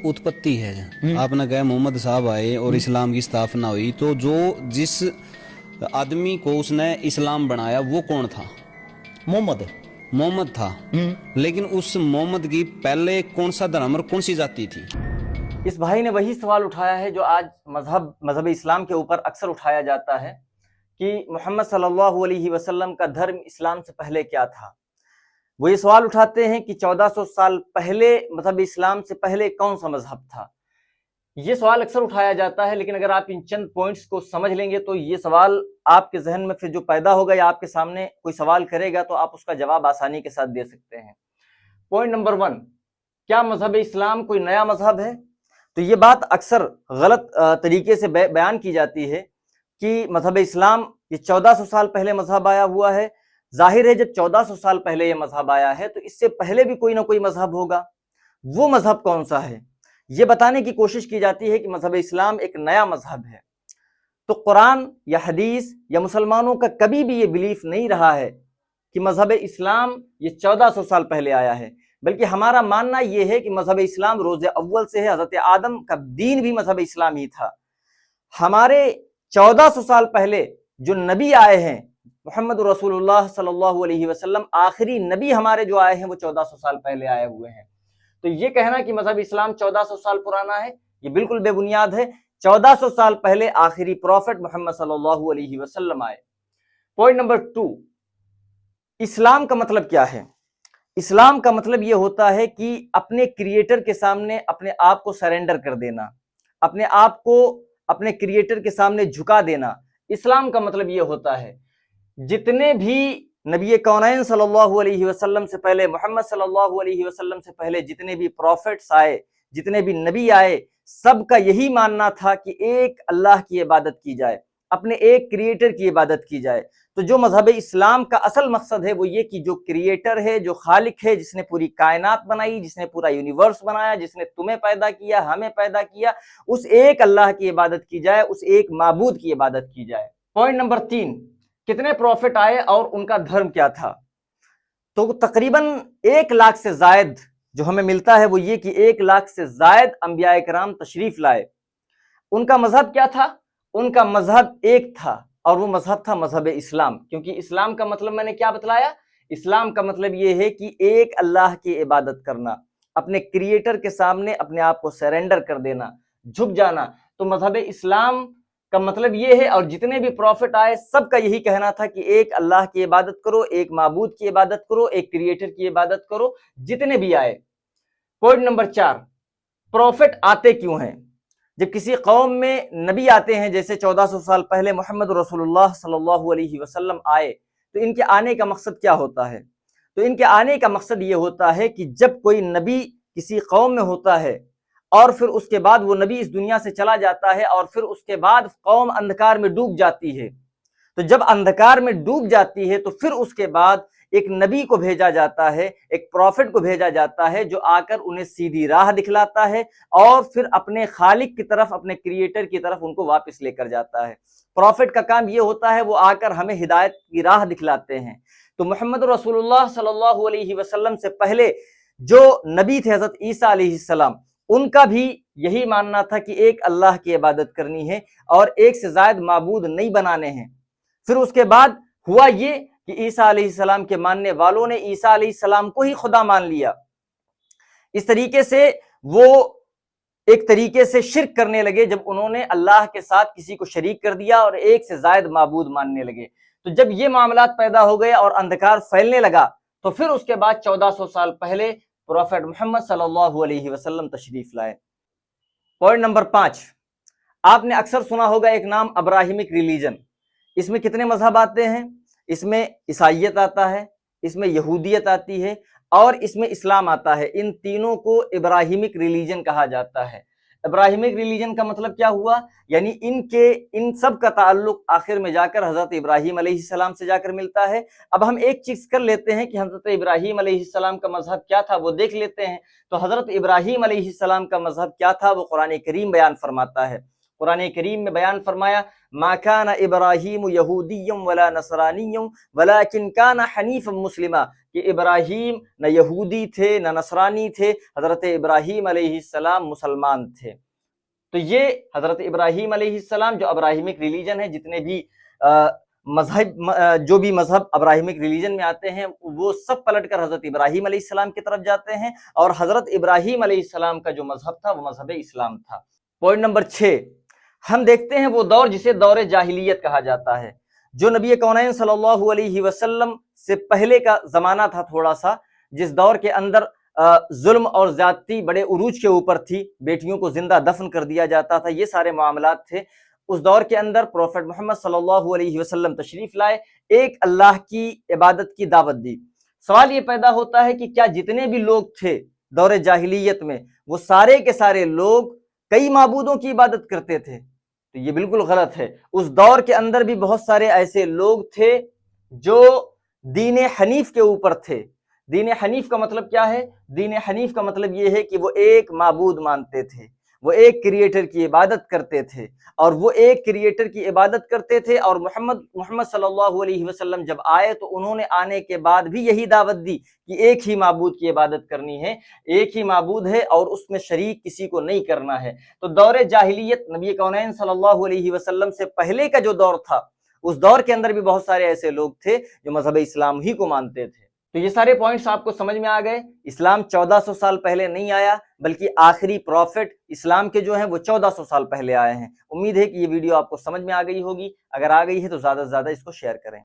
उत्पत्ति है। आपने कहा मोहम्मद साहब आए और इस्लाम की स्थापना हुई, तो जो जिस आदमी को उसने इस्लाम बनाया वो कौन था? मोहम्मद था। लेकिन उस मोहम्मद की पहले कौन सा धर्म और कौन सी जाति थी? इस भाई ने वही सवाल उठाया है जो आज मजहब इस्लाम के ऊपर अक्सर उठाया जाता है कि मोहम्मद सल्लल्लाहु अलैहि वसल्लम का धर्म इस्लाम से पहले क्या था। वो ये सवाल उठाते हैं कि 1400 साल पहले मजहब इस्लाम से पहले कौन सा मजहब था। ये सवाल अक्सर उठाया जाता है, लेकिन अगर आप इन चंद पॉइंट्स को समझ लेंगे तो ये सवाल आपके जहन में फिर जो पैदा होगा या आपके सामने कोई सवाल करेगा तो आप उसका जवाब आसानी के साथ दे सकते हैं। पॉइंट नंबर 1, क्या मजहब इस्लाम कोई नया मजहब है? तो ये बात अक्सर गलत तरीके से बयान की जाती है कि मजहब इस्लाम ये 1400 साल पहले मजहब आया हुआ है। जाहिर है जब 1400 साल पहले ये मजहब आया है तो इससे पहले भी कोई ना कोई मजहब होगा। वो मजहब कौन सा है ये बताने की कोशिश की जाती है कि मजहब इस्लाम एक नया मजहब है। तो कुरान या हदीस या मुसलमानों का कभी भी ये बिलीफ नहीं रहा है कि मजहब इस्लाम ये 1400 साल पहले आया है, बल्कि हमारा मानना ये है कि मजहब इस्लाम रोज़े अव्वल से है। हजरत आदम का दीन भी मजहब इस्लाम ही था। हमारे 1400 साल पहले जो नबी आए हैं मोहम्मद रसूलुल्लाह सल्लल्लाहु अलैहि वसल्लम, आखिरी नबी हमारे जो आए हैं वो 1400 साल पहले आए हुए हैं। तो ये कहना कि मजहब इस्लाम 1400 साल पुराना है ये बिल्कुल बेबुनियाद है। 1400 साल पहले आखिरी प्रॉफिट मोहम्मद सल्लल्लाहु अलैहि वसल्लम आए। पॉइंट नंबर 2, इस्लाम का मतलब क्या है? इस्लाम का मतलब ये होता है कि अपने क्रिएटर के सामने अपने आप को सरेंडर कर देना, अपने आप को अपने क्रिएटर के सामने झुका देना। इस्लाम का मतलब ये होता है जितने भी नबी कौनैन सल्लल्लाहु अलैहि वसल्लम से पहले, मोहम्मद सल्लल्लाहु अलैहि वसल्लम से पहले जितने भी प्रॉफिट्स आए, जितने भी नबी आए, सबका यही मानना था कि एक अल्लाह की इबादत की जाए, अपने एक क्रिएटर की इबादत की जाए। तो जो मजहब इस्लाम का असल मकसद है वो ये कि जो क्रिएटर है, जो खालिक है, जिसने पूरी कायनात बनाई, जिसने पूरा यूनिवर्स बनाया, जिसने तुम्हें पैदा किया, हमें पैदा किया, उस एक अल्लाह की इबादत की जाए, उस एक माबूद की इबादत की जाए। पॉइंट नंबर 3, कितने प्रॉफिट आए और उनका धर्म क्या था? तो तकरीबन 1 लाख से जायद जो हमें मिलता है वो ये कि 1 लाख से जायद अंबिया किराम तशरीफ लाए। उनका मजहब क्या था? उनका मजहब एक था और वो मजहब था मजहब इस्लाम। क्योंकि इस्लाम का मतलब मैंने क्या बतलाया? इस्लाम का मतलब ये है कि एक अल्लाह की इबादत करना, अपने क्रिएटर के सामने अपने आप को सरेंडर कर देना, झुक जाना। तो मजहब इस्लाम का मतलब ये है, और जितने भी प्रॉफिट आए सबका यही कहना था कि एक अल्लाह की इबादत करो, एक माबूद की इबादत करो, एक क्रिएटर की इबादत करो, जितने भी आए। पॉइंट नंबर 4, प्रॉफिट आते क्यों हैं? जब किसी कौम में नबी आते हैं, जैसे 1400 साल पहले मोहम्मद रसूलुल्लाह सल्लल्लाहु अलैहि वसल्लम आए, तो इनके आने का मकसद क्या होता है? तो इनके आने का मकसद ये होता है कि जब कोई नबी किसी कौम में होता है और फिर उसके बाद वो नबी इस दुनिया से चला जाता है और फिर उसके बाद कौम अंधकार में डूब जाती है, तो जब अंधकार में डूब जाती है तो फिर उसके बाद एक नबी को भेजा जाता है, एक प्रॉफिट को भेजा जाता है जो आकर उन्हें सीधी राह दिखलाता है और फिर अपने खालिक की तरफ, अपने क्रिएटर की तरफ उनको वापस लेकर जाता है। प्रॉफिट का काम ये होता है वो आकर हमें हिदायत की राह दिखलाते हैं। तो मोहम्मद रसूलुल्लाह सल्लल्लाहु अलैहि वसल्लम से पहले जो नबी थे हजरत ईसा अलैहिस्सलाम, उनका भी यही मानना था कि एक अल्लाह की इबादत करनी है और एक से ज्यादा माबूद नहीं बनाने हैं। फिर उसके बाद हुआ ये कि ईसा अलैहिस्सलाम के मानने वालों ने ईसा अलैहिस्सलाम को ही खुदा मान लिया। इस तरीके से वो एक तरीके से शिर्क करने लगे जब उन्होंने अल्लाह के साथ किसी को शरीक कर दिया और एक से ज्यादा माबूद मानने लगे। तो जब ये मामलात पैदा हो गए और अंधकार फैलने लगा तो फिर उसके बाद 1400 साल पहले प्रॉफिट मोहम्मद सल्लल्लाहु अलैहि वसल्लम तशरीफ लाए। पॉइंट नंबर 5, आपने अक्सर सुना होगा एक नाम अब्राहिमिक रिलीजन। इसमें कितने मजहब आते हैं? इसमें ईसाइयत आता है, इसमें यहूदियत आती है और इसमें इस्लाम आता है। इन तीनों को इब्राहिमिक रिलीजन कहा जाता है। इब्राहिमिक रिलीजन का मतलब क्या हुआ? यानी इन सब का ताल्लुक आखिर में जाकर हजरत इब्राहिम अलैहिस्सलाम से जाकर मिलता है। अब हम एक चीज कर लेते हैं कि हजरत इब्राहिम अलैहिस्सलाम का मजहब क्या था वो देख लेते हैं। तो हजरत इब्राहिम अलैहिस्सलाम का मजहब क्या था वो कुरान करीम बयान फरमाता है। कुरान करीम में बयान फरमाया, मा काना इब्राहीम यहूदिय्यम वला नसरानिय्यम वलाकिन काना हनीफम मुस्लिमा, कि इब्राहीम न यहूदी थे न नसरानी थे, हजरत इब्राहीम अलैहिस्सलाम मुसलमान थे। तो ये हजरत इब्राहीम अलैहिस्सलाम जो अब्राहिमिक रिलीजन है, जितने भी मजहब जो भी मजहब अब्राहिमिक रिलीजन में आते हैं वो सब पलटकर हजरत इब्राहीम अलैहिस्सलाम की तरफ जाते हैं, और हजरत इब्राहीम अलैहिस्सलाम का जो मजहब था वो मजहब इस्लाम था। पॉइंट नंबर 6, हम देखते हैं वो दौर जिसे दौर जाहिलियत कहा जाता है, जो नबी कौनैन सल्लल्लाहु अलैहि वसल्लम से पहले का जमाना था थोड़ा सा, जिस दौर के अंदर जुल्म और ज्यादती बड़े उरूज के ऊपर थी, बेटियों को जिंदा दफन कर दिया जाता था, ये सारे मामलात थे। उस दौर के अंदर प्रोफेट मोहम्मद सल्लल्लाहु अलैहि वसल्लम तशरीफ लाए, एक अल्लाह की इबादत की दावत दी। सवाल ये पैदा होता है कि क्या जितने भी लोग थे दौर जाहिलियत में वो सारे के सारे लोग कई माबूदों की इबादत करते थे? तो ये बिल्कुल गलत है। उस दौर के अंदर भी बहुत सारे ऐसे लोग थे जो दीन हनीफ के ऊपर थे। दीन हनीफ का मतलब क्या है? दीन हनीफ का मतलब ये है कि वो एक माबूद मानते थे, वो एक क्रिएटर की इबादत करते थे, और वो एक क्रिएटर की इबादत करते थे। और मोहम्मद सल्लल्लाहु अलैहि वसल्लम जब आए तो उन्होंने आने के बाद भी यही दावत दी कि एक ही माबूद की इबादत करनी है, एक ही माबूद है और उसमें शरीक किसी को नहीं करना है। तो दौर जाहिलियत नबी कौनैन सल्लल्लाहु अलैहि वसल्लम से पहले का जो दौर था, उस दौर के अंदर भी बहुत सारे ऐसे लोग थे जो मजहब इस्लाम ही को मानते थे। तो ये सारे पॉइंट्स आपको समझ में आ गए। इस्लाम 1400 साल पहले नहीं आया, बल्कि आखिरी प्रॉफिट इस्लाम के जो हैं वो 1400 साल पहले आए हैं। उम्मीद है कि ये वीडियो आपको समझ में आ गई होगी। अगर आ गई है तो ज़्यादा से ज़्यादा इसको शेयर करें।